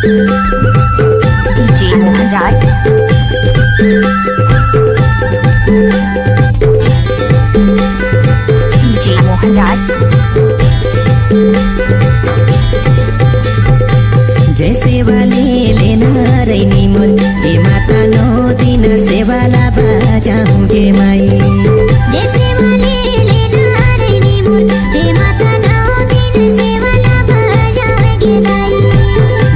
DJ Mohanraj, DJ Mohanraj. जय सेवाले लेना रैनी मन हे माता 9 दिन सेवाला बाजाऊं गे माई। जय सेवाले लेना रैनी मन हे माता 9 दिन सेवाला बाजाऊं गे माई।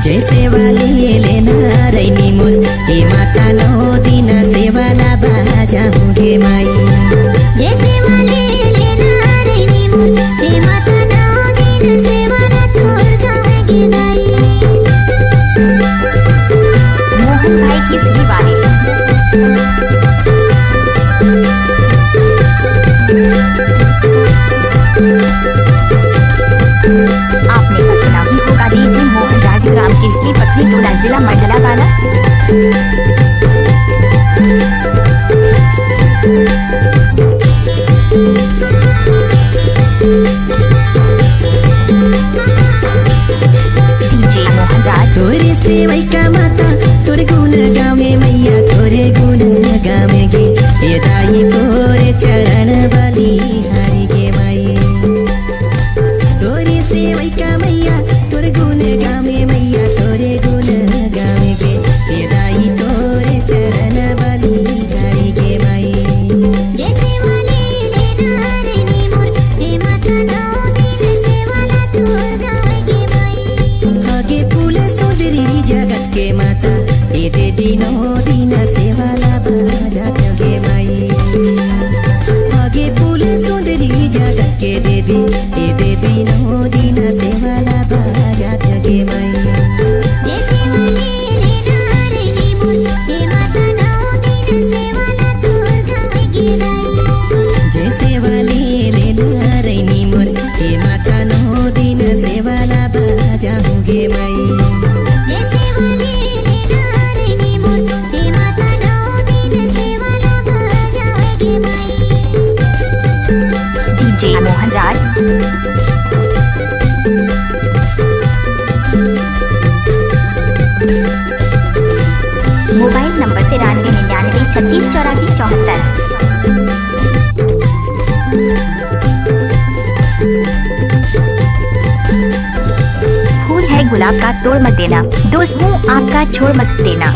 जय सेवाले लेना रैनी मन हे माता 9 दिन सेवाला बाजाऊं गे माई। जय सेवाले लेना रैनी मन हे माता 9 दिन सेवाला तोर गावे गे माई। मोहन भाई किसकी बारी? आपने तो सुना ही होगा डीजे मोहनराज ग्राम केसरी पत्नी टोला जिला मंडला वाला। डीजे मोहनराज, तोरे सेवै का माता तोरे गुण गावे मैया तोरे गुण गावे गे हे दाई तोरे चरण बलि हारी गे माई। तोरे सेवै का मैया तोरे गुण गावे मैया तोरे गुण गावे गे हे दाई तोरे चरण बलि हारी गे माई। जय सेवाले लेना रैनी मन हे माता 9 दिन सेवाला तोर गावे गे माई। हागे फूल सुंदरी जगत के माता हे देवी 9 दिन सेवाला बाजात गे माई। हागे फूल सुंदरी जगत के देवी हे देवी 9 दिन सेवाला बाजात गे माई। जय सेवाले लेना रैनी मन हे माता 9 दिन सेवाला तोर गावे गे माई। जय सेवाले लेना रैनी मन हे माता 9 दिन सेवाला बाजाऊं गे माई। जय सेवाले लेना रैनी मन हे माता 9 दिन सेवाला बाजावे गे माई। DJ Mohanraj, mobile number 9399 36 84 74। फूल है गुलाब का तोड़ मत देना, दोस्त हूँ आपका छोड़ मत देना।